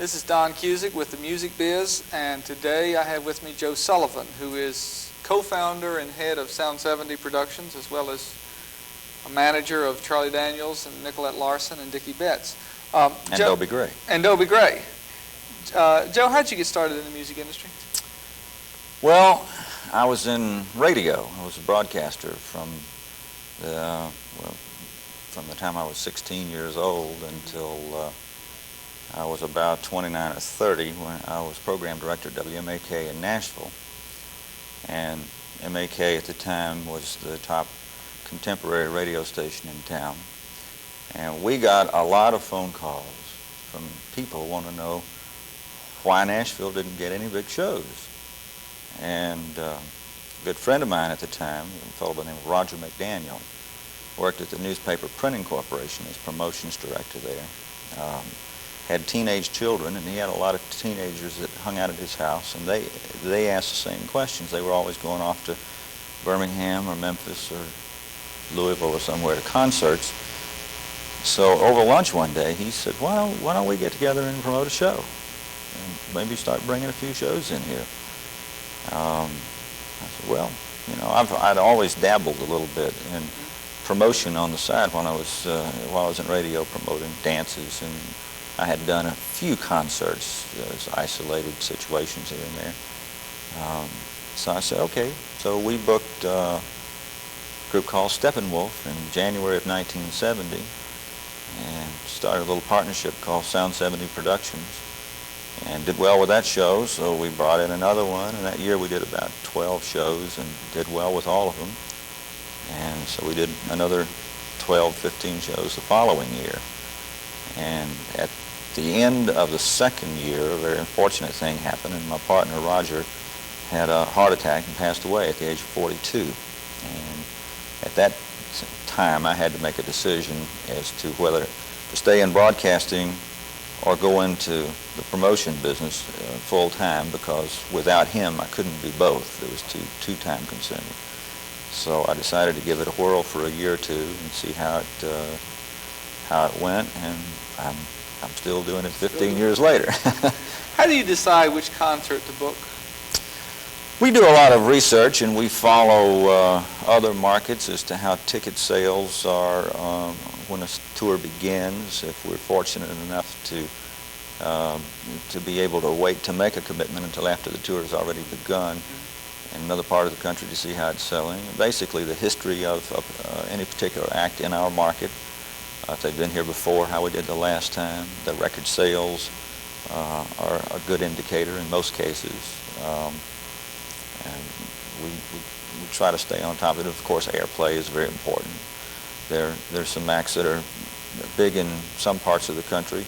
This is Don Cusic with the Music Biz, and today I have with me Joe Sullivan, who is co-founder and head of Sound 70 Productions, as well as a manager of Charlie Daniels and Nicolette Larson and Dickie Betts. And Dobie Gray. And Dobie Gray. Joe, how'd you get started in the music industry? Well, I was in radio. I was a broadcaster from the time I was 16 years old until I was about 29 or 30 when I was program director at WMAK in Nashville. And MAK at the time was the top contemporary radio station in town. And we got a lot of phone calls from people who want to know why Nashville didn't get any big shows. And a good friend of mine at the time, a fellow by the name of Roger McDaniel, worked at the Newspaper Printing Corporation as promotions director there. Had teenage children, and he had a lot of teenagers that hung out at his house, and they asked the same questions. They were always going off to Birmingham or Memphis or Louisville or somewhere to concerts. So over lunch one day, he said, why don't we get together and promote a show? And maybe start bringing a few shows in here. I said, well, you know, I'd always dabbled a little bit in promotion on the side when I was in radio promoting dances, and I had done a few concerts, isolated situations here and there. So I said, okay. So we booked a group called Steppenwolf in January of 1970 and started a little partnership called Sound 70 Productions, and did well with that show, so we brought in another one, and that year we did about 12 shows and did well with all of them. And so we did another 12, 15 shows the following year. And at the end of the second year, a very unfortunate thing happened, and my partner Roger had a heart attack and passed away at the age of 42. And at that time I had to make a decision as to whether to stay in broadcasting or go into the promotion business full time, because without him I couldn't do both. It was too time consuming. So I decided to give it a whirl for a year or two and see how it went, and I'm still doing it 15 years later. How do you decide which concert to book? We do a lot of research, and we follow other markets as to how ticket sales are when a tour begins. If we're fortunate enough to be able to wait to make a commitment until after the tour has already begun in another part of the country to see how it's selling. Basically the history of any particular act in our market. If they've been here before, how we did the last time. The record sales are a good indicator in most cases. And we try to stay on top of it. Of course, airplay is very important. There's some acts that are big in some parts of the country,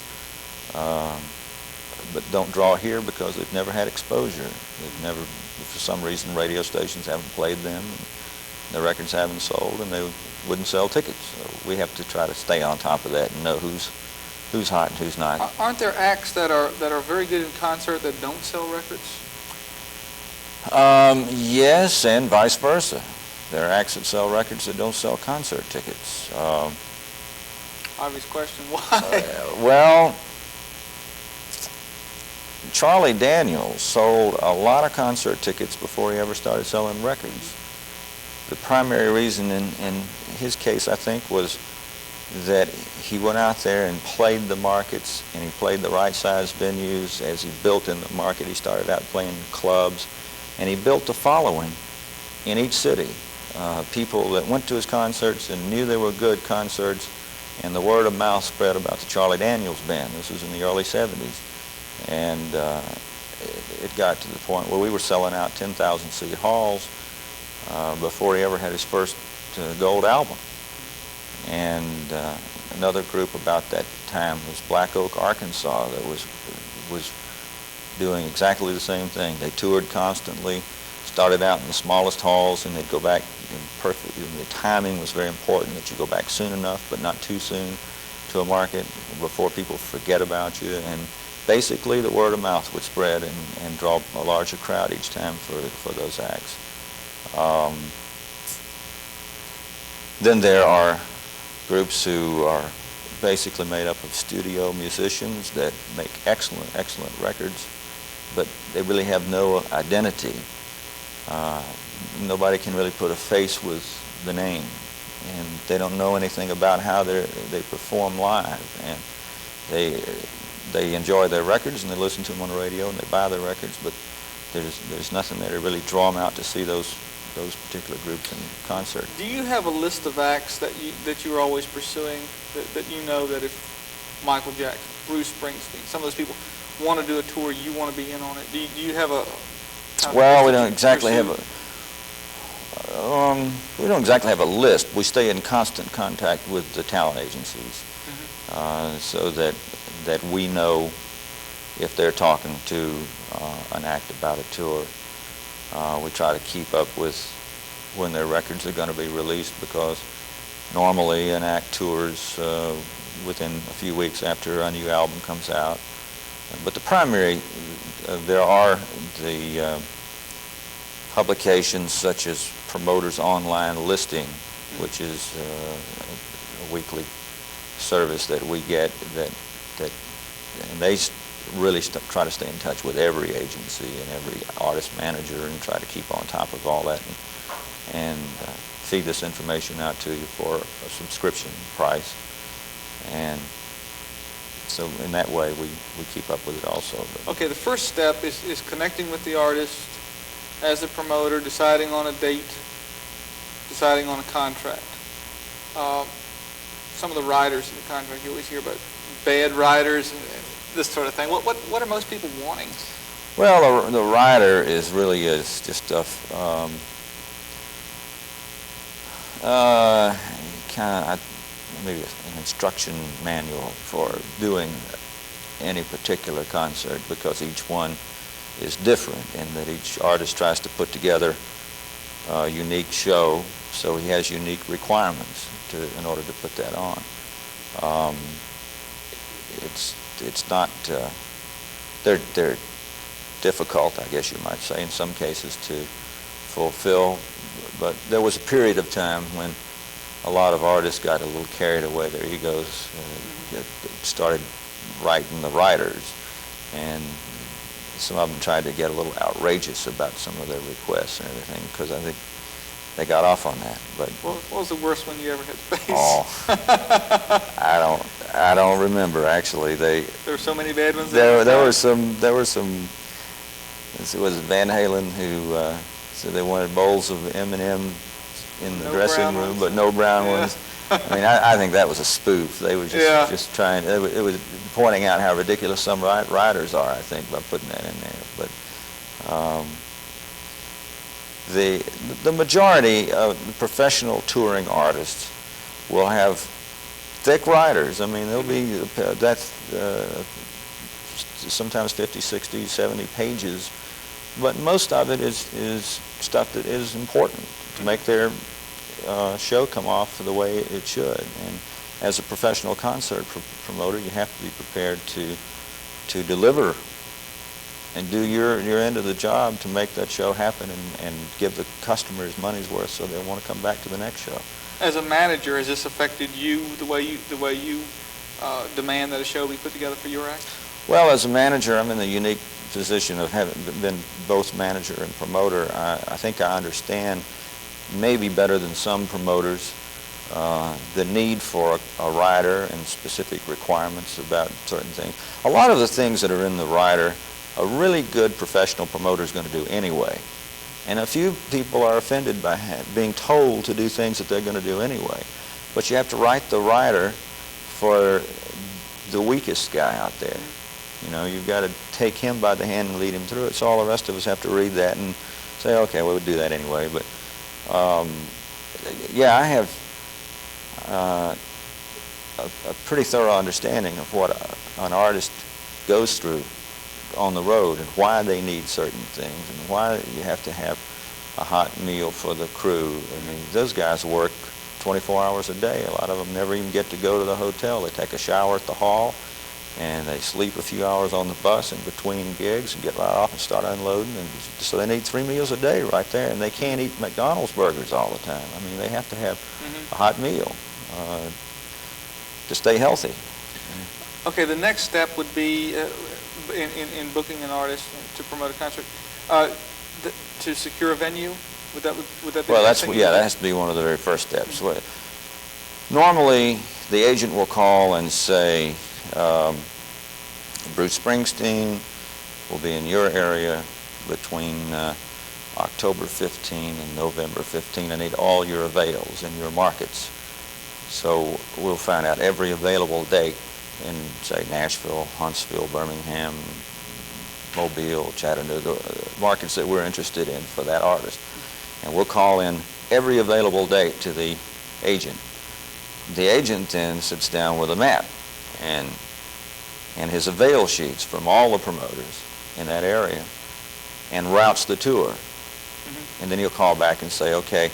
but don't draw here because they've never had exposure. They've never, for some reason, radio stations haven't played them, and the records haven't sold, and they wouldn't sell tickets. So we have to try to stay on top of that and know who's hot and who's not. Aren't there acts that are very good in concert that don't sell records? Yes, and vice versa. There are acts that sell records that don't sell concert tickets. Obvious question, why? Well, Charlie Daniels sold a lot of concert tickets before he ever started selling records. The primary reason in his case, I think, was that he went out there and played the markets, and he played the right size venues. As he built in the market, he started out playing clubs, and he built a following in each city. People that went to his concerts and knew they were good concerts, and the word of mouth spread about the Charlie Daniels Band. This was in the early 70s. And it got to the point where we were selling out 10,000 seat halls before he ever had his first gold album. And another group about that time was Black Oak, Arkansas, that was doing exactly the same thing. They toured constantly, started out in the smallest halls, and they'd go back perfectly. The timing was very important, that you go back soon enough, but not too soon to a market before people forget about you. And basically the word of mouth would spread and draw a larger crowd each time for those acts. Then there are groups who are basically made up of studio musicians that make excellent, excellent records, but they really have no identity. Nobody can really put a face with the name, and they don't know anything about how they perform live. And they enjoy their records, and they listen to them on the radio, and they buy their records, but there's nothing there to really draw them out to see those particular groups in concert. Do you have a list of acts that you're always pursuing, that you know that if Michael Jackson, Bruce Springsteen, some of those people want to do a tour, you want to be in on it? Do you have a well, we don't exactly have a list. We stay in constant contact with the talent agencies, so that we know if they're talking to an act about a tour. We try to keep up with when their records are going to be released, because normally an act tours within a few weeks after a new album comes out. But the primary, there are the publications such as Promoters Online Listing, which is a weekly service that we get, and they really try to stay in touch with every agency and every artist manager and try to keep on top of all that and feed this information out to you for a subscription price. And so in that way we keep up with it also. Okay, the first step is connecting with the artist as a promoter, deciding on a date, deciding on a contract. Some of the writers in the contract, you always hear about bad writers and this sort of thing. What are most people wanting? Well, the writer is just kind of maybe an instruction manual for doing any particular concert, because each one is different, and that each artist tries to put together a unique show, so he has unique requirements in order to put that on. It's not, they're difficult, I guess you might say, in some cases to fulfill, but there was a period of time when a lot of artists got a little carried away, their egos, started writing the writers, and some of them tried to get a little outrageous about some of their requests and everything, because I think they got off on that. But what was the worst one you ever had to face? Oh, I don't remember actually. There were so many bad ones. There were some. It was Van Halen who said they wanted bowls of M&M in the dressing room, but no brown ones. I mean, I think that was a spoof. They were just trying. It was pointing out how ridiculous some writers are, I think, by putting that in there. But the majority of the professional touring artists will have thick writers. I mean, they'll be sometimes 50, 60, 70 pages, but most of it is stuff that is important to make their show come off the way it should. And as a professional concert promoter, you have to be prepared to deliver and do your end of the job to make that show happen and give the customers money's worth so they'll want to come back to the next show. As a manager, has this affected you, the way you demand that a show be put together for your act? Well, as a manager, I'm in the unique position of having been both manager and promoter. I think I understand, maybe better than some promoters, the need for a rider and specific requirements about certain things. A lot of the things that are in the rider, a really good professional promoter is going to do anyway. And a few people are offended by being told to do things that they're going to do anyway. But you have to write the rider for the weakest guy out there. You know, you've got to take him by the hand and lead him through it. So all the rest of us have to read that and say, okay, well, we'll do that anyway. But yeah, I have a pretty thorough understanding of what an artist goes through on the road and why they need certain things and why you have to have a hot meal for the crew. I mean, those guys work 24 hours a day. A lot of them never even get to go to the hotel. They take a shower at the hall and they sleep a few hours on the bus in between gigs and get right off and start unloading. And so they need 3 meals a day right there, and they can't eat McDonald's burgers all the time. I mean, they have to have a hot meal. to stay healthy. Okay, the next step would be in booking an artist to promote a concert, to secure a venue. Would that be? Well, that has to be one of the very first steps. Normally, the agent will call and say, Bruce Springsteen will be in your area between October 15 and November 15. I need all your avails in your markets. So we'll find out every available date in, say, Nashville, Huntsville, Birmingham, Mobile, Chattanooga, markets that we're interested in for that artist. And we'll call in every available date to the agent. The agent then sits down with a map and his avail sheets from all the promoters in that area and routes the tour. And then he'll call back and say, okay,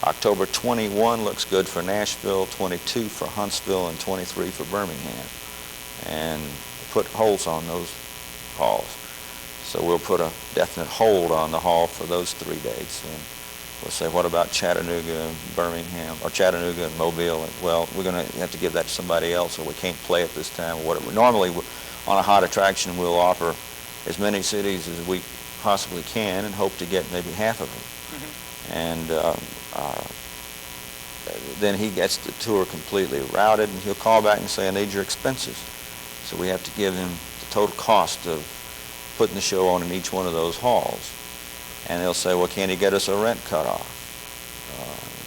October 21 looks good for Nashville, 22 for Huntsville, and 23 for Birmingham. And put holds on those halls. So we'll put a definite hold on the hall for those 3 dates. And we'll say, what about Chattanooga and Birmingham, or Chattanooga and Mobile? And, well, we're going to have to give that to somebody else, or we can't play it this time, or whatever. Normally, on a hot attraction, we'll offer as many cities as we possibly can and hope to get maybe half of them. And then he gets the tour completely routed, and he'll call back and say, I need your expenses. So we have to give him the total cost of putting the show on in each one of those halls. And they'll say, well, can he get us a rent cutoff?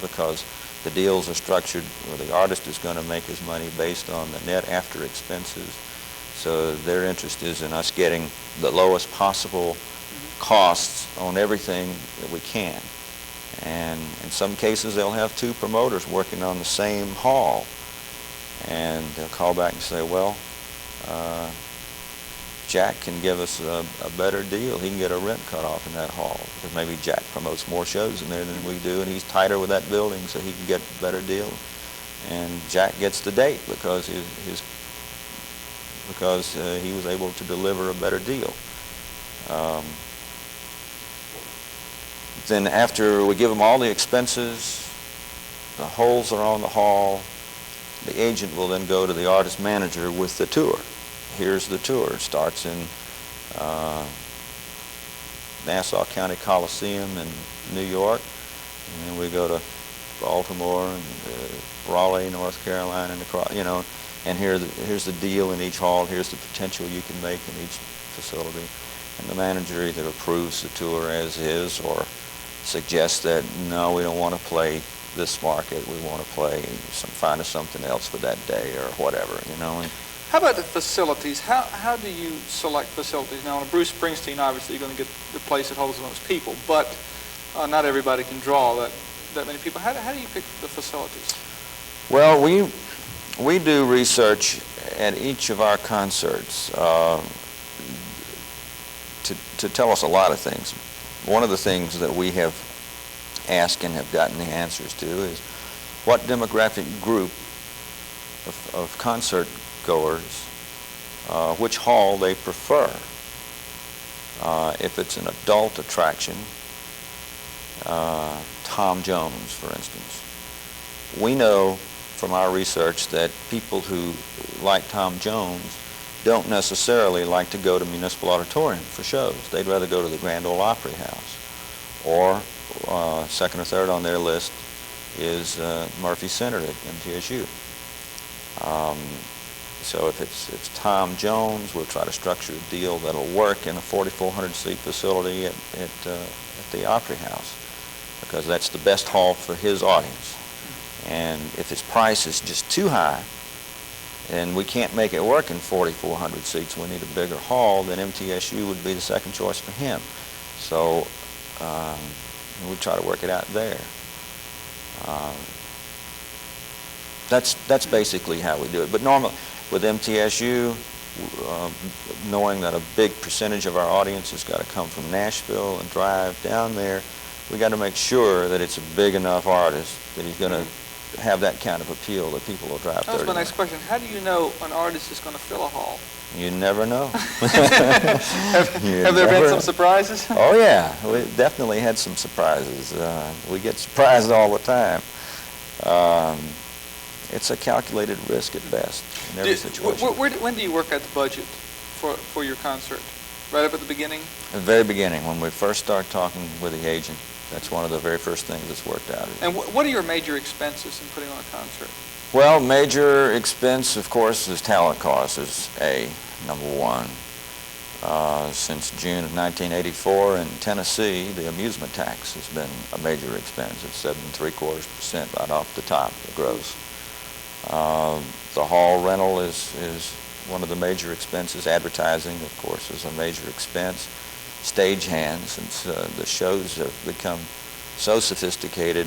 Because the deals are structured where the artist is going to make his money based on the net after expenses. So their interest is in us getting the lowest possible costs on everything that we can. And in some cases, they'll have 2 promoters working on the same hall. And they'll call back and say, well, Jack can give us a better deal. He can get a rent cut off in that hall, because maybe Jack promotes more shows in there than we do, and he's tighter with that building, so he can get a better deal. And Jack gets the date because he was able to deliver a better deal. Then after we give him all the expenses, the holds are on the hall, the agent will then go to the artist manager with the tour. Here's the tour. It starts in Nassau County Coliseum in New York, and then we go to Baltimore and Raleigh, North Carolina, and across, and here's the deal in each hall. Here's the potential you can make in each facility. And the manager either approves the tour as is or suggests that, no, we don't want to play this market. We want to find us something else for that day or whatever, And how about the facilities? How do you select facilities? Now, on a Bruce Springsteen, obviously, you're going to get the place that holds the most people, but not everybody can draw that many people. How do you pick the facilities? Well, we do research at each of our concerts to tell us a lot of things. One of the things that we have asked and have gotten the answers to is what demographic group of concert goers, which hall they prefer. If it's an adult attraction, Tom Jones, for instance. We know from our research that people who like Tom Jones don't necessarily like to go to Municipal Auditorium for shows. They'd rather go to the Grand Ole Opry House. Or second or third on their list is Murphy Center at MTSU. So if it's Tom Jones, we'll try to structure a deal that'll work in a 4,400 seat facility at the Opry House, because that's the best hall for his audience. And if his price is just too high, and we can't make it work in 4,400 seats, we need a bigger hall, then MTSU would be the second choice for him. So we try to work it out there. That's basically how we do it. But normally, with MTSU, knowing that a big percentage of our audience has got to come from Nashville and drive down there, we got to make sure that it's a big enough artist that he's going to have that kind of appeal that people will drive 30 minutes. That's my next question. How do you know an artist is going to fill a hall? You never know. Have there been some surprises? Oh, yeah. We definitely had some surprises. We get surprised all the time. it's a calculated risk at best in every situation. When do you work out the budget for your concert? Right up at the beginning? At the very beginning, when we first start talking with the agent, that's one of the very first things that's worked out. And what are your major expenses in putting on a concert? Well, major expense, of course, is talent costs, is number one. Since June of 1984 in Tennessee, the amusement tax has been a major expense. It's 7.75% right off the top, the gross. The hall rental is one of the major expenses. Advertising, of course, is a major expense. Stage hands, since the shows have become so sophisticated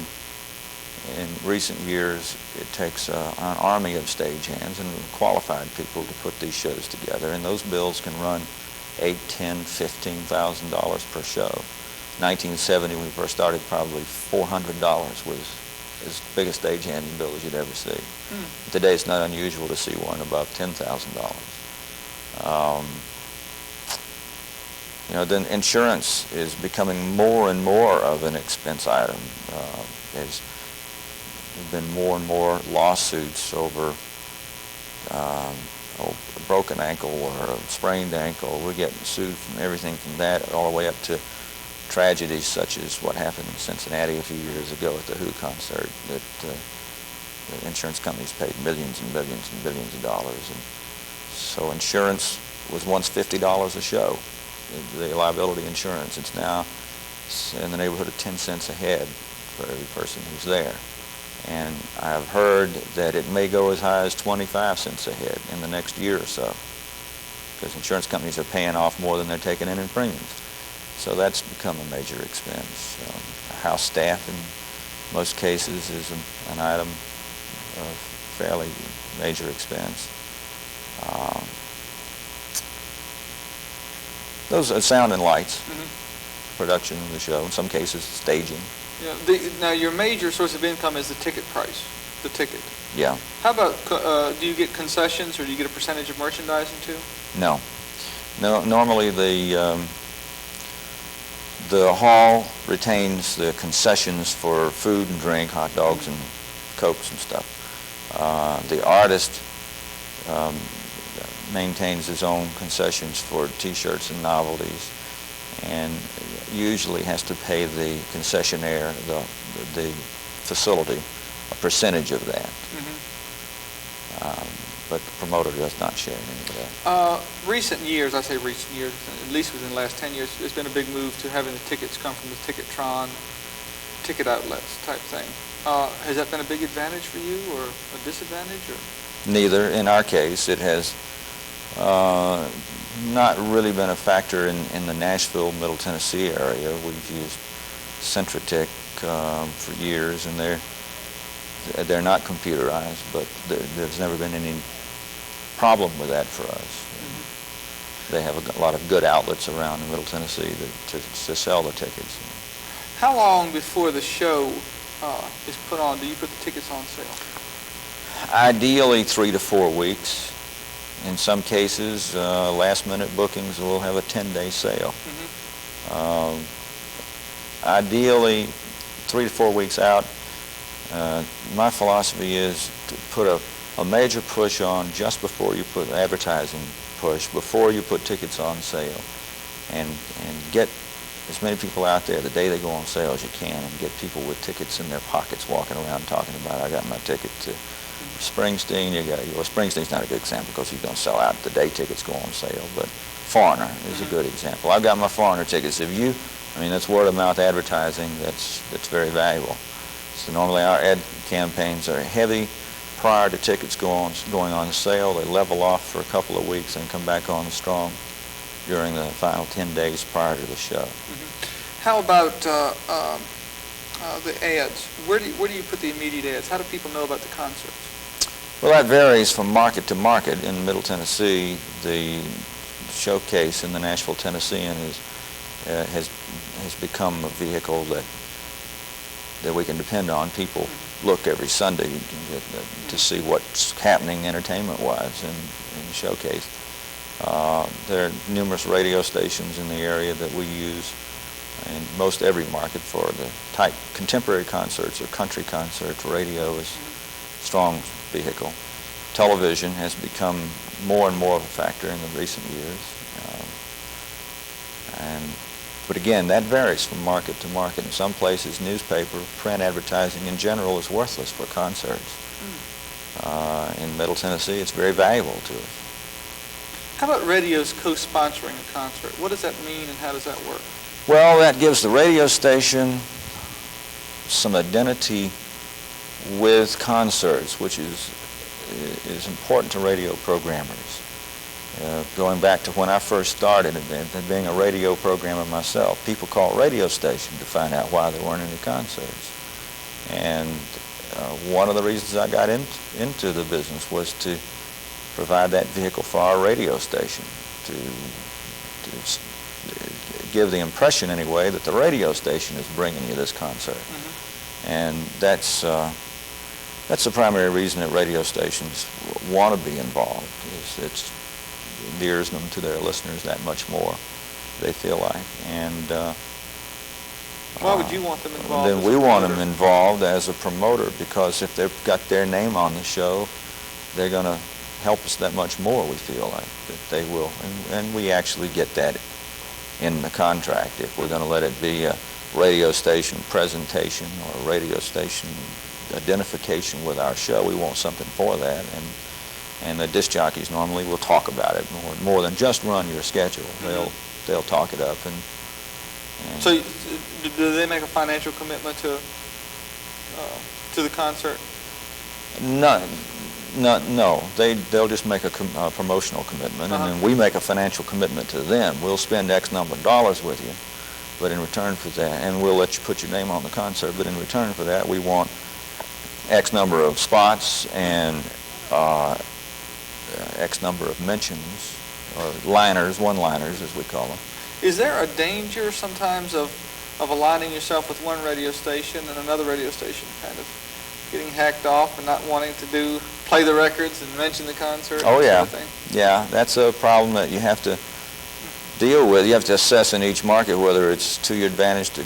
in recent years, it takes an army of stage hands and qualified people to put these shows together, and those bills can run $8,000, $10,000, $15,000 per show. 1970, when we first started, probably $400 was as big a stagehand bill as you'd ever see. Today, it's not unusual to see one above $10,000. Then insurance is becoming more and more of an expense item. There's been more and more lawsuits over a broken ankle or a sprained ankle. We're getting sued from everything from that all the way up to tragedies such as what happened in Cincinnati a few years ago at the Who concert, that the insurance companies paid millions and millions and billions of dollars. And so insurance was once $50 a show, the liability insurance. It's now in the neighborhood of 10 cents a head for every person who's there. And I've heard that it may go as high as 25 cents a head in the next year or so, because insurance companies are paying off more than they're taking in premiums. So that's become a major expense. House staff in most cases is an item of fairly major expense. Those are sound and lights, production of the show, in some cases staging. Yeah. Now your major source of income is the ticket price, the ticket. Yeah. How about, do you get concessions or do you get a percentage of merchandising too? No. Normally the hall retains the concessions for food and drink, hot dogs and Cokes and stuff. The artist maintains his own concessions for T-shirts and novelties, and usually has to pay the concessionaire, the facility, a percentage of that. But the promoter does not share any of that. Recent years, I say recent years, at least within the last 10 years, there's been a big move to having the tickets come from the Ticketron, ticket outlets type thing. Has that been a big advantage for you or a disadvantage? Or? Neither. In our case, it has not really been a factor in the Nashville, Middle Tennessee area. We've used Centritic for years, and they're not computerized, but there's never been any problem with that for us. They have a lot of good outlets around in Middle Tennessee to sell the tickets. How long before the show is put on do you put the tickets on sale? Ideally 3 to 4 weeks. In some cases, last-minute bookings will have a 10-day sale. Ideally 3 to 4 weeks out. My philosophy is to put a major push on just before you put advertising push, before you put tickets on sale, and get as many people out there the day they go on sale as you can, and get people with tickets in their pockets walking around talking about, I got my ticket to Springsteen. Springsteen's not a good example because you don't sell out the day tickets go on sale, but Foreigner is a good example. I've got my Foreigner tickets. That's word-of-mouth advertising that's very valuable. So normally our ad campaigns are heavy prior to tickets going on sale. They level off for a couple of weeks and come back on strong during the final 10 days prior to the show. How about the ads? Where do you put the immediate ads? How do people know about the concerts? Well, that varies from market to market. In Middle Tennessee, the showcase in the Nashville Tennessean has become a vehicle that we can depend on. People look every Sunday to see what's happening entertainment-wise in the showcase. There are numerous radio stations in the area that we use in most every market for the type contemporary concerts or country concerts. Radio is strong vehicle. Television has become more and more of a factor in the recent years. But again, that varies from market to market. In some places, newspaper, print advertising in general is worthless for concerts. In Middle Tennessee, it's very valuable to us. How about radios co-sponsoring a concert? What does that mean and how does that work? Well, that gives the radio station some identity with concerts, which is important to radio programmers. Going back to when I first started and being a radio programmer myself, people called radio station to find out why there weren't any concerts. And one of the reasons I got into the business was to provide that vehicle for our radio station, to give the impression anyway that the radio station is bringing you this concert. And that's the primary reason that radio stations want to be involved. It endears them to their listeners that much more, they feel like. And why would you want them involved? Then we want them involved as a promoter, because if they've got their name on the show, they're going to help us that much more, we feel like, that they will. And we actually get that in the contract. If we're going to let it be a radio station presentation or a radio station identification with our show, we want something for that. And the disc jockeys normally will talk about it more than just run your schedule. They'll talk it up. And so, do they make a financial commitment to the concert? No. They'll just make a promotional commitment, and then we make a financial commitment to them. We'll spend X number of dollars with you, but in return for that, and we'll let you put your name on the concert. But in return for that, we want X number of spots and X number of mentions, or liners, one-liners as we call them. Is there a danger sometimes of aligning yourself with one radio station and another radio station kind of getting hacked off and not wanting to play the records and mention the concert? Oh, yeah. Sort of thing? Yeah, that's a problem that you have to deal with. You have to assess in each market whether it's to your advantage to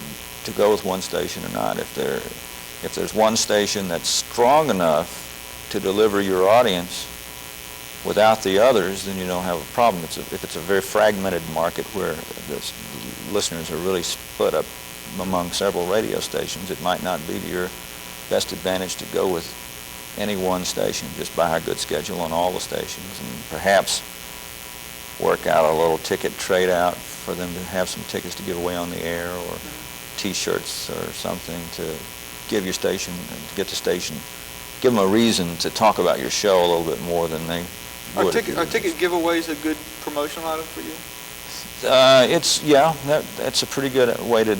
go with one station or not. If there's one station that's strong enough to deliver your audience without the others, then you don't have a problem. If it's a very fragmented market where the listeners are really split up among several radio stations, it might not be to your best advantage to go with any one station. Just buy a good schedule on all the stations and perhaps work out a little ticket trade out for them to have some tickets to give away on the air, or T-shirts or something to give your station, to get the station, give them a reason to talk about your show a little bit more than they would. Are ticket giveaways a good promotional item for you? That's a pretty good way to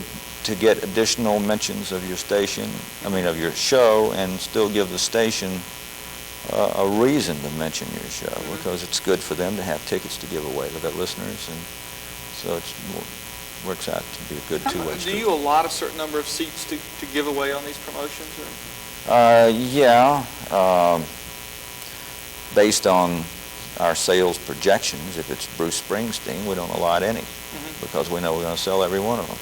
get additional mentions of your station, of your show, and still give the station a reason to mention your show, because it's good for them to have tickets to give away to their listeners, and so it works out to be a good two-way street. Do you allot a certain number of seats to give away on these promotions? Based on our sales projections, if it's Bruce Springsteen, we don't allot any, because we know we're going to sell every one of them.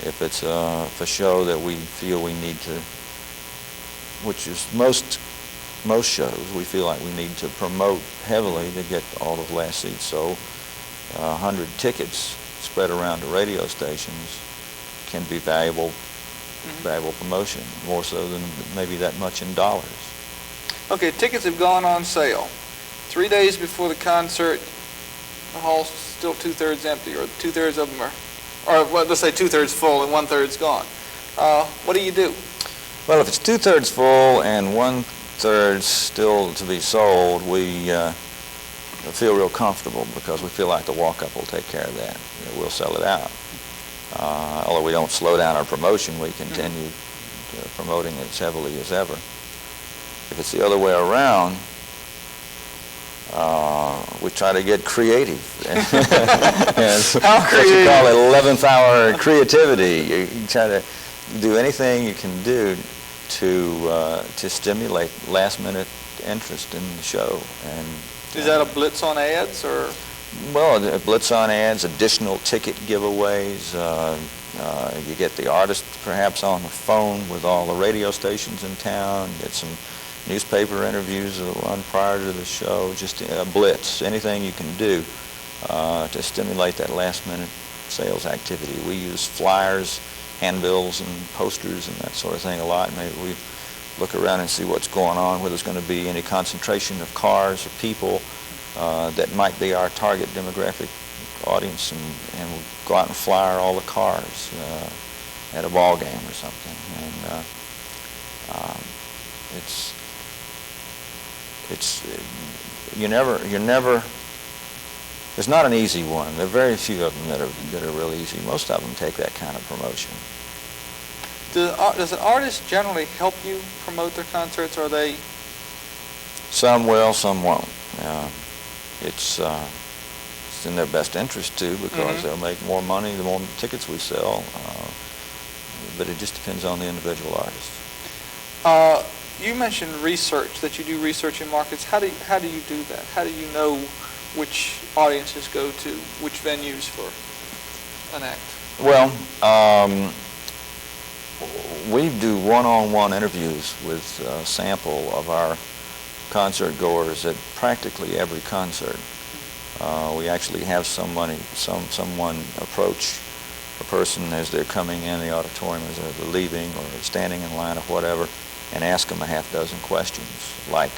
If it's a show that we feel we need to, which is most shows, we feel like we need to promote heavily to get all of last seats sold. 100 tickets spread around the radio stations can be valuable promotion, more so than maybe that much in dollars. Okay, tickets have gone on sale. 3 days before the concert, the hall's still 2/3 empty, or 2/3 of them are, or well, let's say 2/3 full and 1/3 gone. What do you do? Well, if it's 2/3 full and 1/3 still to be sold, we feel real comfortable, because we feel like the walk-up will take care of that. We'll sell it out. Although we don't slow down our promotion, we continue promoting it as heavily as ever. If it's the other way around, we try to get creative. How creative? What you call it 11th hour creativity. You try to do anything you can do to stimulate last-minute interest in the show. And is that a blitz on ads, or? Well, a blitz on ads, additional ticket giveaways. You get the artist perhaps on the phone with all the radio stations in town. Get some newspaper interviews that run prior to the show, just a blitz, anything you can do to stimulate that last-minute sales activity. We use flyers, handbills, and posters and that sort of thing a lot. Maybe we look around and see what's going on, whether there's going to be any concentration of cars or people that might be our target demographic audience, and we'll go out and flyer all the cars at a ball game or something. And you're never. There's not an easy one. There are very few of them that are really easy. Most of them take that kind of promotion. Does an artist generally help you promote their concerts, or are they? Some will, some won't. It's in their best interest too, because they'll make more money the more tickets we sell. But it just depends on the individual artist. You mentioned research, that you do research in markets. How do you do that? How do you know which audiences go to which venues for an act? Well, we do one-on-one interviews with a sample of our concert goers at practically every concert. We actually have someone approach a person as they're coming in the auditorium, as they're leaving or standing in line or whatever, and ask them a half dozen questions like,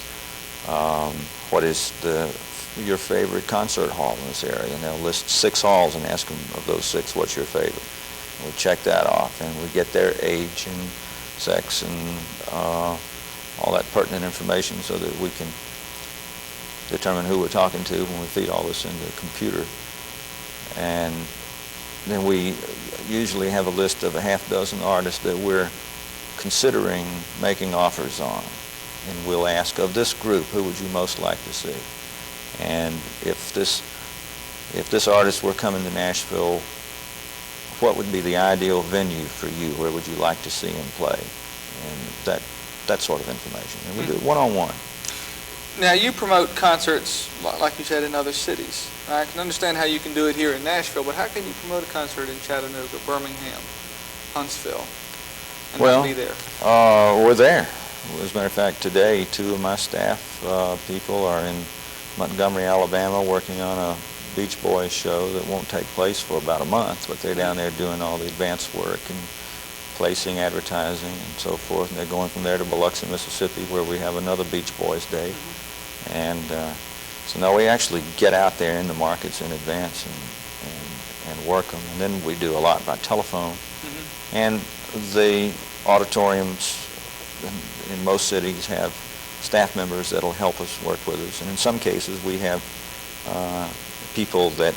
what is your favorite concert hall in this area? And they'll list 6 halls and ask them, of those 6, what's your favorite? And we check that off, and we get their age and sex and all that pertinent information so that we can determine who we're talking to when we feed all this into the computer. And then we usually have a list of a half dozen artists that we're considering making offers on. And we'll ask, of this group, who would you most like to see? And if this artist were coming to Nashville, what would be the ideal venue for you? Where would you like to see him play? And that sort of information. And we do it one-on-one. Now, you promote concerts, like you said, in other cities. I can understand how you can do it here in Nashville, but how can you promote a concert in Chattanooga, Birmingham, Huntsville, and not be there? We're there. As a matter of fact, today, 2 of my staff people are in Montgomery, Alabama, working on a Beach Boys show that won't take place for about a month, but they're down there doing all the advance work and placing advertising and so forth. And they're going from there to Biloxi, Mississippi, where we have another Beach Boys Day. And so now we actually get out there in the markets in advance and work them. And then we do a lot by telephone. And the auditoriums in most cities have staff members that'll help us work with us. And in some cases, we have people that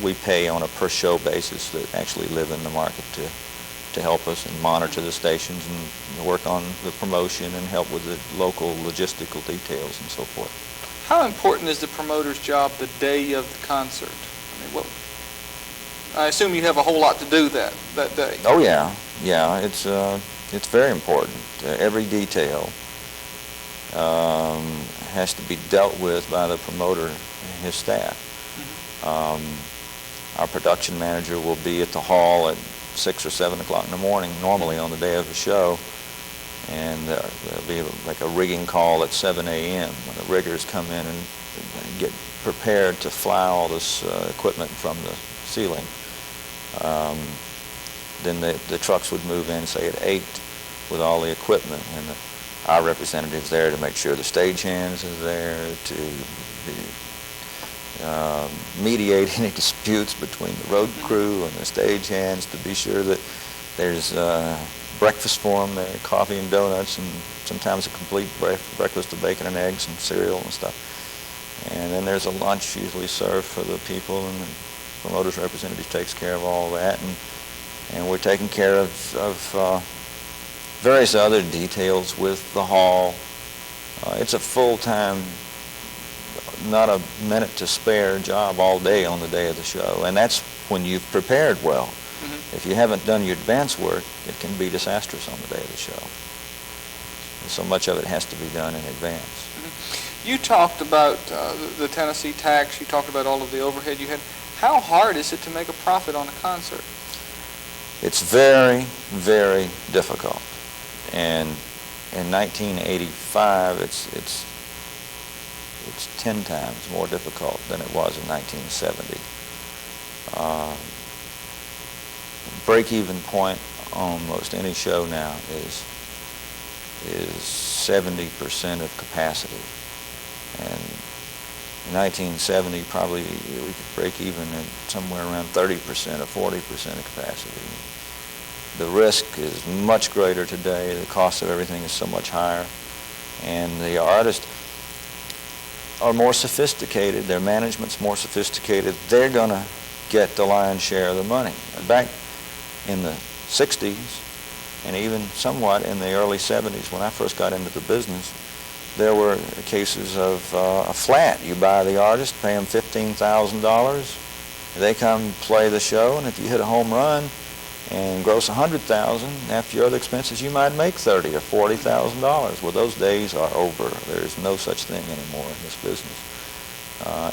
we pay on a per-show basis that actually live in the market to help us and monitor the stations and work on the promotion and help with the local logistical details and so forth. How important is the promoter's job the day of the concert? I mean, I assume you have a whole lot to do that day. Oh yeah, it's very important. Every detail has to be dealt with by the promoter and his staff. Our production manager will be at the hall at 6 or 7 o'clock in the morning, normally on the day of the show, and there'll be like a rigging call at 7 a.m. when the riggers come in and get prepared to fly all this equipment from the ceiling. Then the trucks would move in, say, at 8 with all the equipment, and our representative's there to make sure the stagehands are there to mediate any disputes between the road crew and the stagehands, to be sure that there's breakfast for them there, coffee and donuts, and sometimes a complete breakfast of bacon and eggs and cereal and stuff. And then there's a lunch usually served for the people, and the promoter's representative takes care of all that, and we're taking care of various other details with the hall. It's a full-time, not a minute to spare job all day on the day of the show, and that's when you've prepared well. If you haven't done your advance work, it can be disastrous on the day of the show. And so much of it has to be done in advance. You talked about the Tennessee tax. You talked about all of the overhead you had. How hard is it to make a profit on a concert? It's very, very difficult. And in 1985, it's 10 times more difficult than it was in 1970. Break-even point on most any show now is 70% of capacity, and in 1970 probably we could break even at somewhere around 30% or 40% of capacity. The risk is much greater today. The cost of everything is so much higher, and the artists are more sophisticated. Their management's more sophisticated. They're going to get the lion's share of the money. Back in the 60s and even somewhat in the early 70s, when I first got into the business, there were cases of a flat. You buy the artist, pay them $15,000. They come play the show, and if you hit a home run and gross $100,000, after your other expenses, you might make $30,000 or $40,000. Well, those days are over. There's no such thing anymore in this business.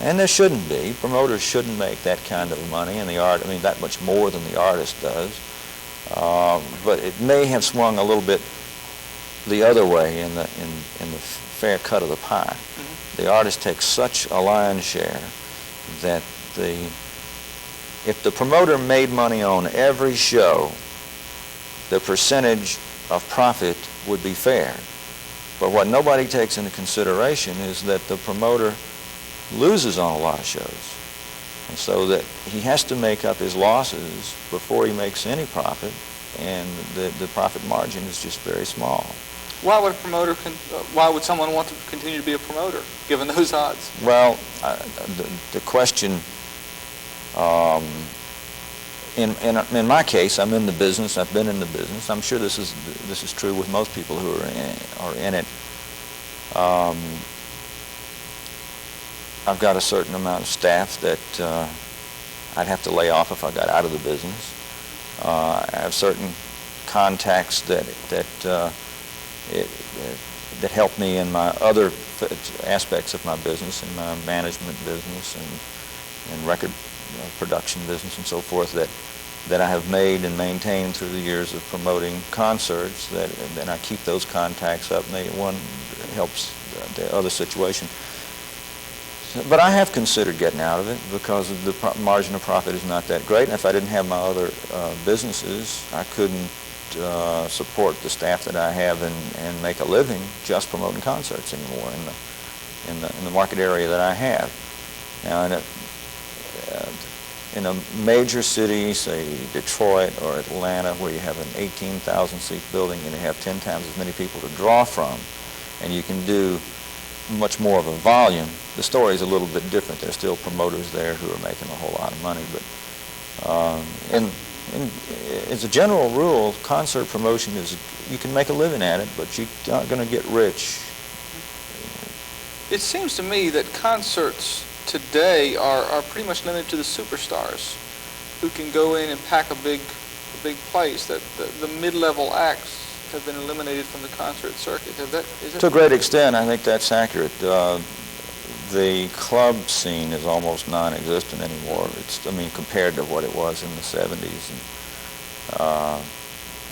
And there shouldn't be. Promoters shouldn't make that kind of money, and that much more than the artist does. But it may have swung a little bit the other way in the fair cut of the pie. Mm-hmm. The artist takes such a lion's share that if the promoter made money on every show, the percentage of profit would be fair. But what nobody takes into consideration is that the promoter loses on a lot of shows. And so that he has to make up his losses before he makes any profit, and the profit margin is just very small. Why would someone want to continue to be a promoter, given those odds? Well, the question, in my case, I'm in the business. I've been in the business. I'm sure this is true with most people who are in it. I've got a certain amount of staff that I'd have to lay off if I got out of the business. I have certain contacts that help me in my other aspects of my business, in my management business and record production business and so forth, that I have made and maintained through the years of promoting concerts. Then I keep those contacts up, and one helps the other situation. But I have considered getting out of it because the margin of profit is not that great. And if I didn't have my other businesses, I couldn't support the staff that I have and make a living just promoting concerts anymore in the market area that I have. Now, in a major city, say Detroit or Atlanta, where you have an 18,000-seat building and you have 10 times as many people to draw from, and you can do much more of a volume, the story is a little bit different. There's still promoters there who are making a whole lot of money, but as a general rule, concert promotion you can make a living at it, but you're not going to get rich. It seems to me that concerts today are pretty much limited to the superstars who can go in and pack a big place. That the mid-level acts have been eliminated from the concert circuit. To a great extent, I think that's accurate. The club scene is almost non-existent anymore. Compared to what it was in the 70s, and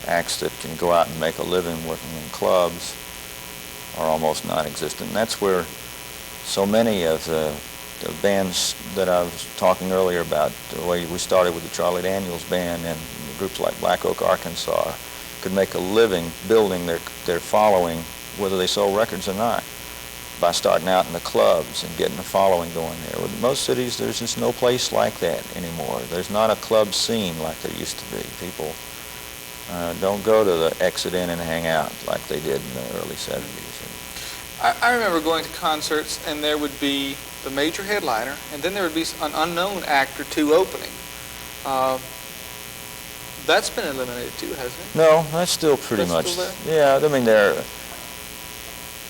acts that can go out and make a living working in clubs are almost non-existent. And that's where so many of the bands that I was talking earlier about, the way we started with the Charlie Daniels Band and groups like Black Oak, Arkansas, could make a living building their following, whether they sold records or not, by starting out in the clubs and getting a following going there. In most cities, there's just no place like that anymore. There's not a club scene like there used to be. People don't go to the Exit Inn and hang out like they did in the early 70s. I remember going to concerts, and there would be the major headliner, and then there would be an unknown act or two opening. That's been eliminated too, hasn't it? No, that's still pretty much. Still there? Yeah, there are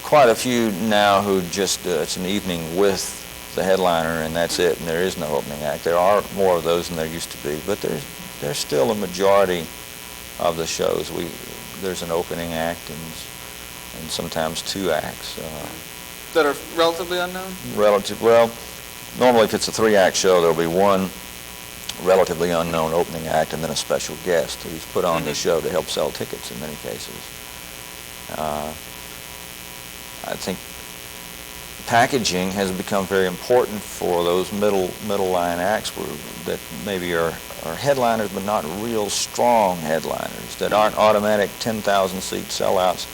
quite a few now who just, it's an evening with the headliner and that's it, and there is no opening act. There are more of those than there used to be, but there's still a majority of the shows. There's an opening act and sometimes two acts. That are relatively unknown? Well, normally if it's a three-act show, there'll be one relatively unknown opening act and then a special guest who's put on the show to help sell tickets in many cases. I think packaging has become very important for those middle line acts that maybe are headliners but not real strong headliners, that aren't automatic 10,000 seat sellouts.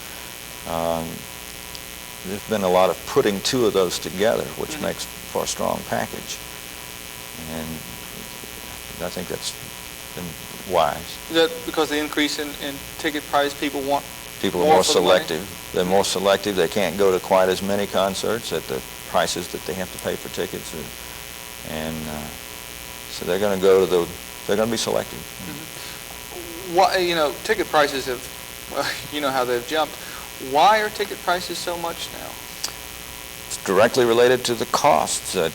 There's been a lot of putting two of those together, which makes for a strong package, and I think that's been wise. Is that because the increase in ticket price, people want People are more selective. They're more selective. They can't go to quite as many concerts at the prices that they have to pay for tickets, and so they're going to go to they're going to be selective. Why, ticket prices have, well, you know how they've jumped. Why are ticket prices so much now? It's directly related to the costs that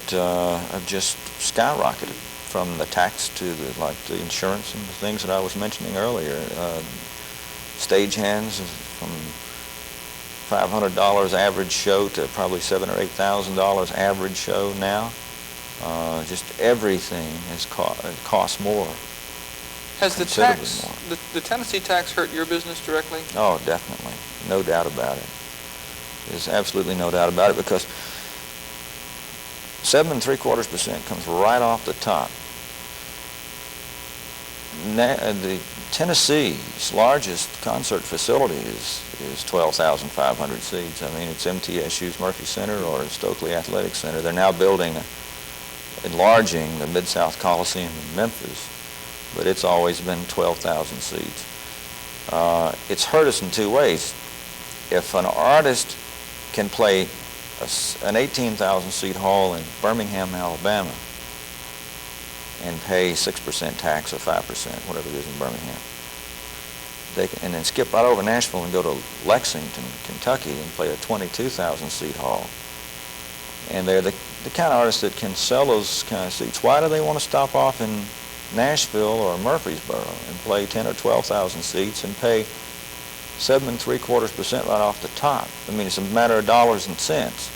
have just skyrocketed, from the tax to the insurance and the things that I was mentioning earlier. Stagehands from $500 average show to probably $7,000 or $8,000 average show now. Just everything has cost more. Has the tax, the Tennessee tax, hurt your business directly? Oh, definitely, no doubt about it. There's absolutely no doubt about it, because 7 3/4% comes right off the top. The Tennessee's largest concert facility is 12,500 seats. I mean, it's MTSU's Murphy Center or Stokely Athletic Center. They're now enlarging the Mid-South Coliseum in Memphis, but it's always been 12,000 seats. It's hurt us in two ways. If an artist can play an 18,000 seat hall in Birmingham, Alabama, and pay 6% tax or 5%, whatever it is in Birmingham, and then skip right over Nashville and go to Lexington, Kentucky, and play a 22,000 seat hall. And they're the kind of artists that can sell those kind of seats. Why do they want to stop off in Nashville or Murfreesboro and play 10 or 12,000 seats and pay 7 3/4% right off the top? I mean, it's a matter of dollars and cents.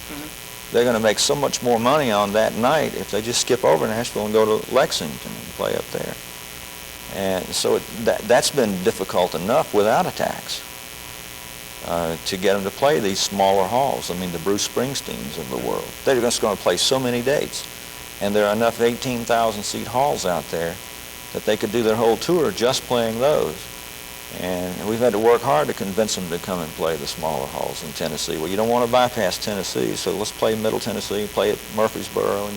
They're going to make so much more money on that night if they just skip over Nashville and go to Lexington and play up there. And so that's been difficult enough without a tax to get them to play these smaller halls. I mean, the Bruce Springsteens of the world. They're just going to play so many dates. And there are enough 18,000 seat halls out there that they could do their whole tour just playing those. And we've had to work hard to convince them to come and play the smaller halls in Tennessee. Well, you don't want to bypass Tennessee, so let's play Middle Tennessee, play at Murfreesboro, and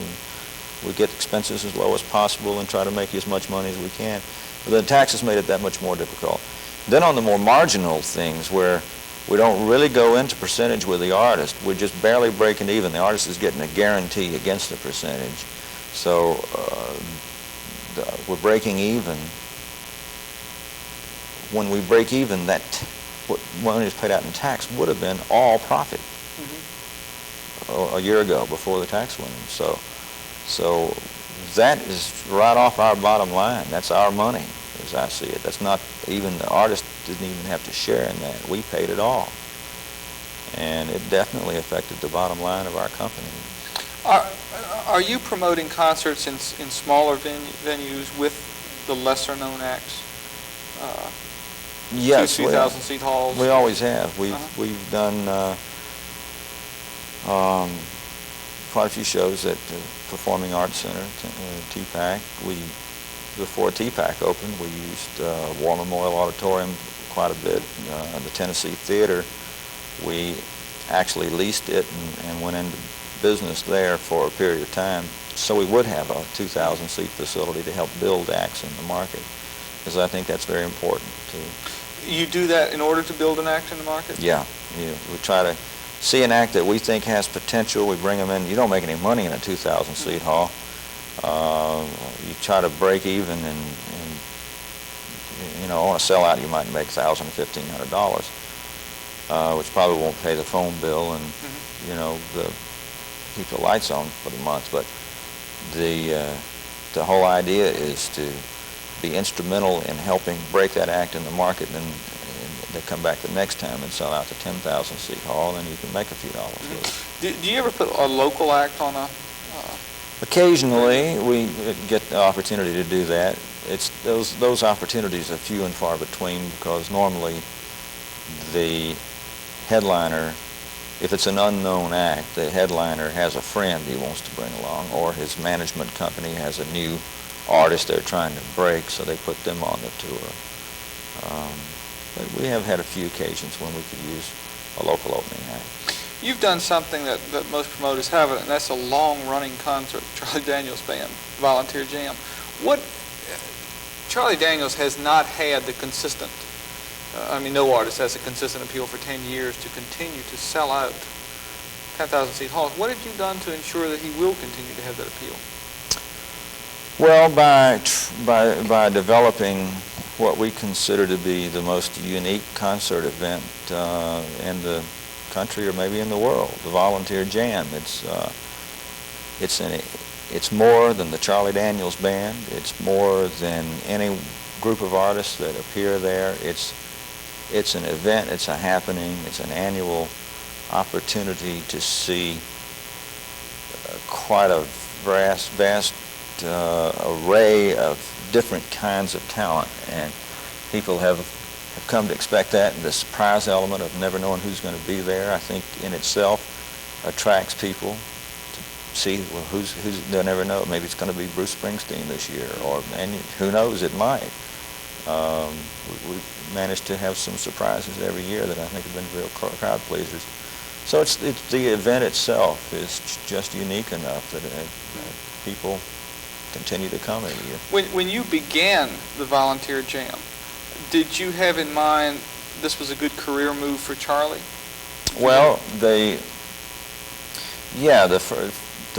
we get expenses as low as possible and try to make as much money as we can. But the taxes made it that much more difficult. Then on the more marginal things, where we don't really go into percentage with the artist, we're just barely breaking even. The artist is getting a guarantee against the percentage. So we're breaking even. When we break even, what money is paid out in tax would have been all profit a year ago before the tax went in. So that is right off our bottom line. That's our money, as I see it. That's not even, the artist didn't even have to share in that. We paid it all. And it definitely affected the bottom line of our company. Are you promoting concerts in smaller venues with the lesser known acts? Yes, 2,000 seat halls. We always have. We've done quite a few shows at the Performing Arts Center, TPAC. Before TPAC opened, we used War Memorial Auditorium quite a bit. The Tennessee Theater, we actually leased it and went into business there for a period of time, so we would have a 2,000 seat facility to help build acts in the market, because I think that's very important too. You do that in order to build an act in the market? Yeah. We try to see an act that we think has potential. We bring them in. You don't make any money in a 2,000 seat hall. You try to break even, and on a sellout you might make $1,000 or $1,500, which probably won't pay the phone bill and keep the lights on for the month. But the whole idea is to be instrumental in helping break that act in the market, and they come back the next time and sell out the 10,000 seat hall, and you can make a few dollars with it. Do you ever put a local act on a... Occasionally we get the opportunity to do that. It's those opportunities are few and far between, because normally the headliner, if it's an unknown act, the headliner has a friend he wants to bring along, or his management company has a new artist they're trying to break, so they put them on the tour. But we have had a few occasions when we could use a local opening act. You've done something that most promoters haven't, and that's a long-running concert, Charlie Daniels Band, Volunteer Jam. Charlie Daniels has not had the consistent, no artist has a consistent appeal for 10 years to continue to sell out 10,000-seat halls. What have you done to ensure that he will continue to have that appeal? Well, by developing what we consider to be the most unique concert event in the country or maybe in the world, the Volunteer Jam. It's more than the Charlie Daniels Band. It's more than any group of artists that appear there. It's an event. It's a happening. It's an annual opportunity to see quite a vast array of different kinds of talent, and people have come to expect that, and the surprise element of never knowing who's going to be there, I think in itself attracts people to see, well, who's they'll never know. Maybe it's going to be Bruce Springsteen this year, and who knows, it might. We managed to have some surprises every year that I think have been real crowd pleasers. So it's the event itself is just unique enough that people continue to come every year. When you began the Volunteer Jam, did you have in mind this was a good career move for Charlie? Well, the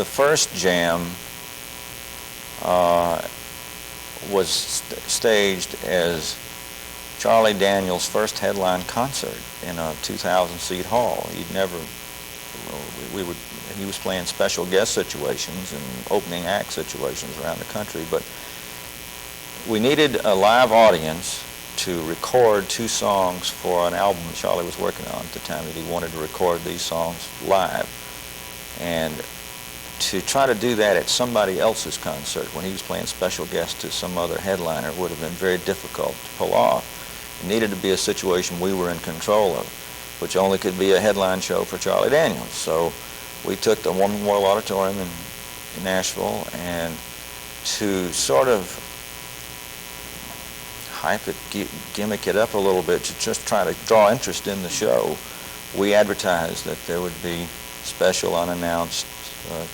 first jam was staged as Charlie Daniels' first headline concert in a 2,000-seat hall. He was playing special guest situations and opening act situations around the country, but we needed a live audience to record 2 songs for an album that Charlie was working on at the time, that he wanted to record these songs live. And to try to do that at somebody else's concert when he was playing special guest to some other headliner would have been very difficult to pull off. It needed to be a situation we were in control of, which only could be a headline show for Charlie Daniels. So we took the War Memorial Auditorium in Nashville, and to sort of hype it, gimmick it up a little bit, to just try to draw interest in the show, we advertised that there would be special unannounced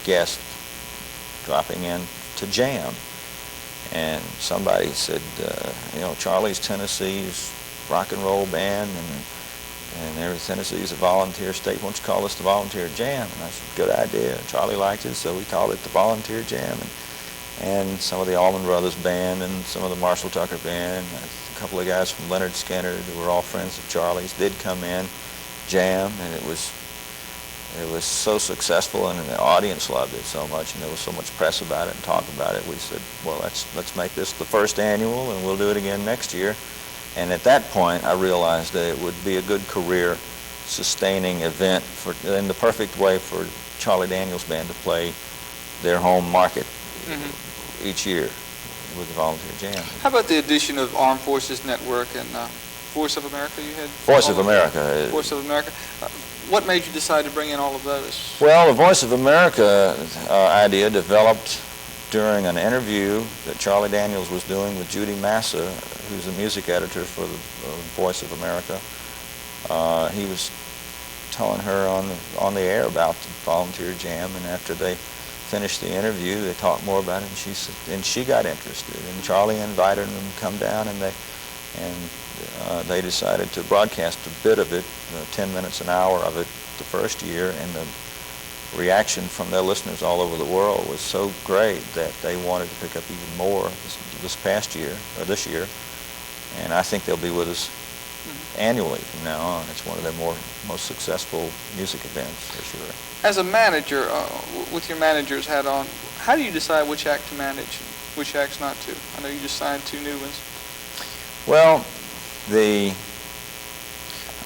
guests dropping in to jam. And somebody said, Charlie's Tennessee's rock and roll band, and Tennessee's a volunteer state. Why don't you call this the Volunteer Jam? And I said, good idea. Charlie liked it, so we called it the Volunteer Jam. And some of the Allman Brothers Band and some of the Marshall Tucker Band, a couple of guys from Leonard Skinner who were all friends of Charlie's, did come in, jam, and it was so successful, and the audience loved it so much, and there was so much press about it and talk about it. We said, well, let's make this the first annual, and we'll do it again next year. And at that point, I realized that it would be a good career-sustaining event in the perfect way for Charlie Daniels Band to play their home market each year with the Volunteer Jam. How about the addition of Armed Forces Network and Voice of America you had? Voice of America. Voice of America. What made you decide to bring in all of those? Well, the Voice of America idea developed during an interview that Charlie Daniels was doing with Judy Massa, who's the music editor for the Voice of America. He was telling her on the air about the Volunteer Jam, and after they finished the interview, they talked more about it, and she got interested. And Charlie invited them to come down, and they decided to broadcast a bit of it, 10 minutes, an hour of it, the first year, and the reaction from their listeners all over the world was so great that they wanted to pick up even more this past year, or this year, and I think they'll be with us annually from now on. It's one of their most successful music events, for sure. As a manager, with your manager's hat on, how do you decide which act to manage and which acts not to? I know you just signed 2 new ones. Well,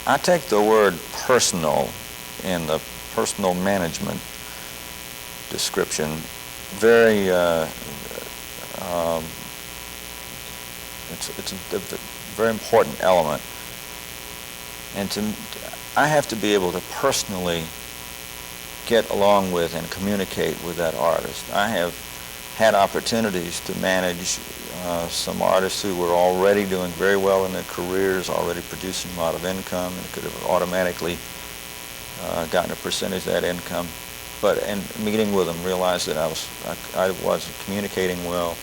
I take the word personal in the personal management description very, it's a very important element. And I have to be able to personally get along with and communicate with that artist. I have had opportunities to manage some artists who were already doing very well in their careers, already producing a lot of income, and could have automatically gotten a percentage of that income. But in meeting with them, realized that I wasn't communicating well,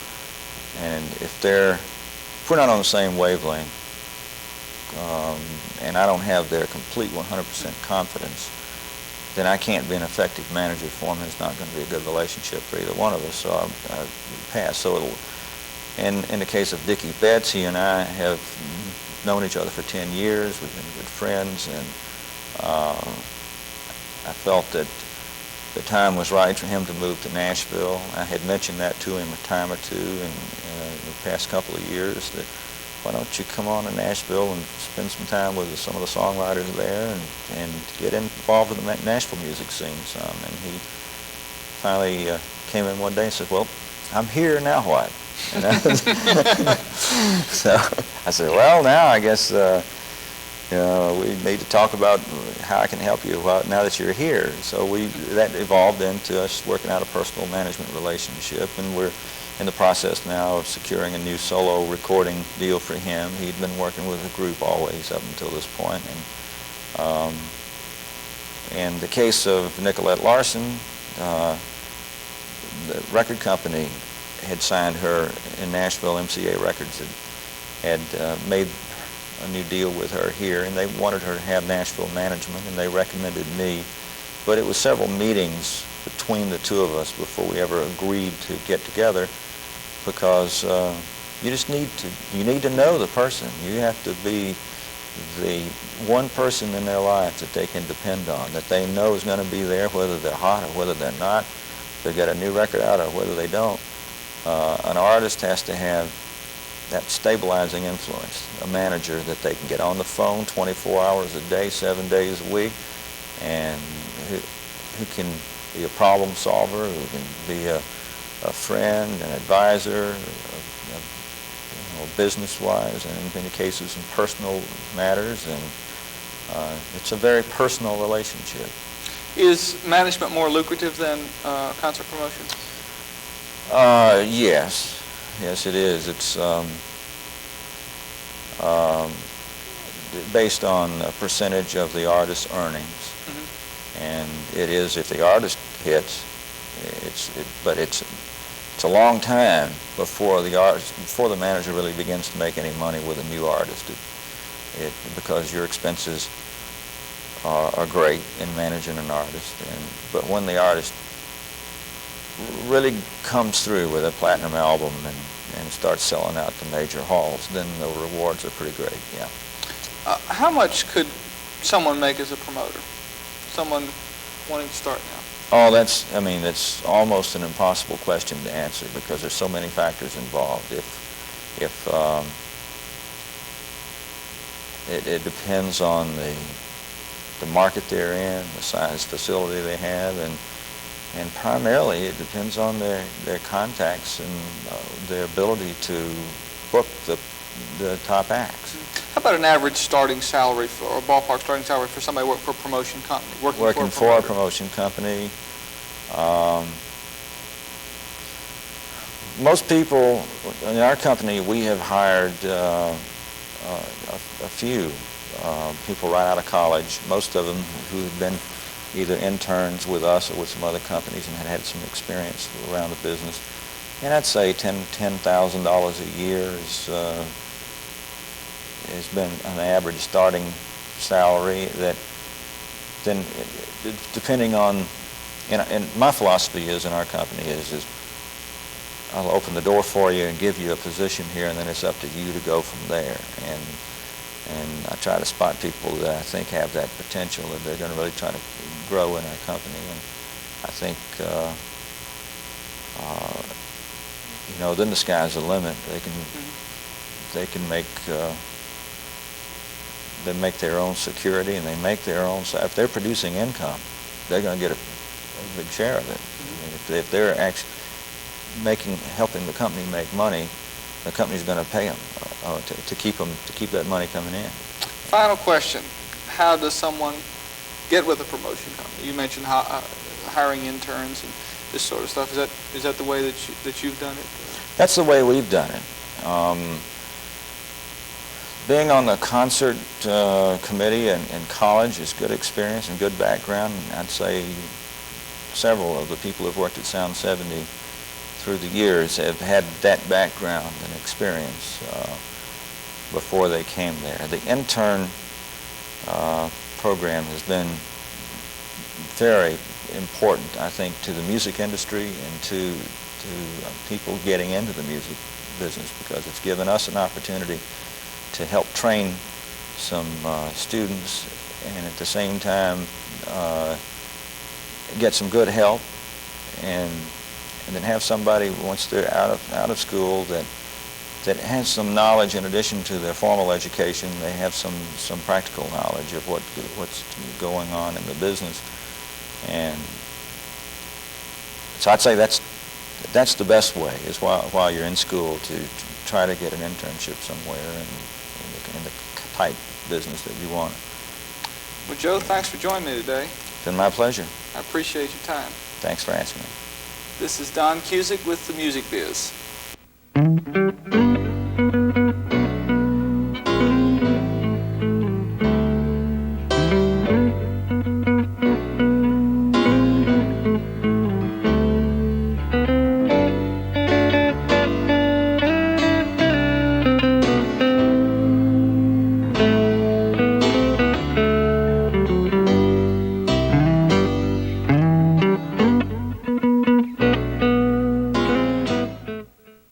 and if we're not on the same wavelength, and I don't have their complete 100% confidence, then I can't be an effective manager for them. It's not going to be a good relationship for either one of us, so I pass. So in the case of Dickie Betts, he and I have known each other for 10 years. We've been good friends, and I felt that the time was right for him to move to Nashville. I had mentioned that to him a time or two in the past couple of years, that why don't you come on to Nashville and spend some time with some of the songwriters there and get involved with the Nashville music scene some. And he finally came in one day and said, well, I'm here, now what? So I said, well, now I guess we need to talk about how I can help you now that you're here. So that evolved into us working out a personal management relationship, and we're in the process now of securing a new solo recording deal for him. He'd been working with a group always up until this point. And in the case of Nicolette Larson, the record company had signed her in Nashville. MCA Records had made a new deal with her here, and they wanted her to have Nashville management, and they recommended me. But it was several meetings between the two of us before we ever agreed to get together, because you need to know the person. You have to be the one person in their life that they can depend on, that they know is going to be there whether they're hot or whether they're not, they've got a new record out or whether they don't. An artist has to have that stabilizing influence, a manager that they can get on the phone 24 hours a day, 7 days a week, and who can be a problem solver, who can be a friend, an advisor, business-wise, and in many cases in personal matters, and it's a very personal relationship. Is management more lucrative than concert promotion? Yes, it is. It's based on a percentage of the artist's earnings, and it is if the artist hits. But it's a long time before the manager really begins to make any money with a new artist. Because your expenses are great in managing an artist, but when the artist really comes through with a platinum album and starts selling out to major halls, then the rewards are pretty great. Yeah. How much could someone make as a promoter? Someone wanting to start now? Oh, that's almost an impossible question to answer, because there's so many factors involved. It depends on the market they're in, the size facility they have, and primarily it depends on their contacts and their ability to book the top acts. How about an average starting salary or a ballpark starting salary for somebody working for a promotion company? Working for a promotion company. Most people in our company, we have hired a few people right out of college, most of them who have been either interns with us or with some other companies and had some experience around the business. And I'd say $10,000 a year has been an average starting salary. That then, depending on, and my philosophy is in our company is I'll open the door for you and give you a position here, and then it's up to you to go from there. And I try to spot people that I think have that potential, that they're going to really try to grow in our company. And I think, then the sky's the limit. They can make their own security, and they make their own. If they're producing income, they're going to get a big share of it. I mean, if they're actually helping the company make money, the company's going to pay them to keep that money coming in. Final question: how does someone get with a promotion company? You mentioned hiring interns and this sort of stuff. Is that the way that you've done it? That's the way we've done it. Being on the concert committee in college is good experience and good background. I'd say several of the people who've worked at Sound 70 through the years have had that background and experience before they came there. The intern program has been very important, I think, to the music industry and to people getting into the music business, because it's given us an opportunity to help train some students and at the same time get some good help and then have somebody, once they're out of school, that has some knowledge in addition to their formal education. They have some practical knowledge of what's going on in the business. And so I'd say that's the best way, is while you're in school to try to get an internship somewhere in the type business that you want. Well, Joe, thanks for joining me today. It's been my pleasure. I appreciate your time. Thanks for asking me. This is Don Cusic with The Music Biz.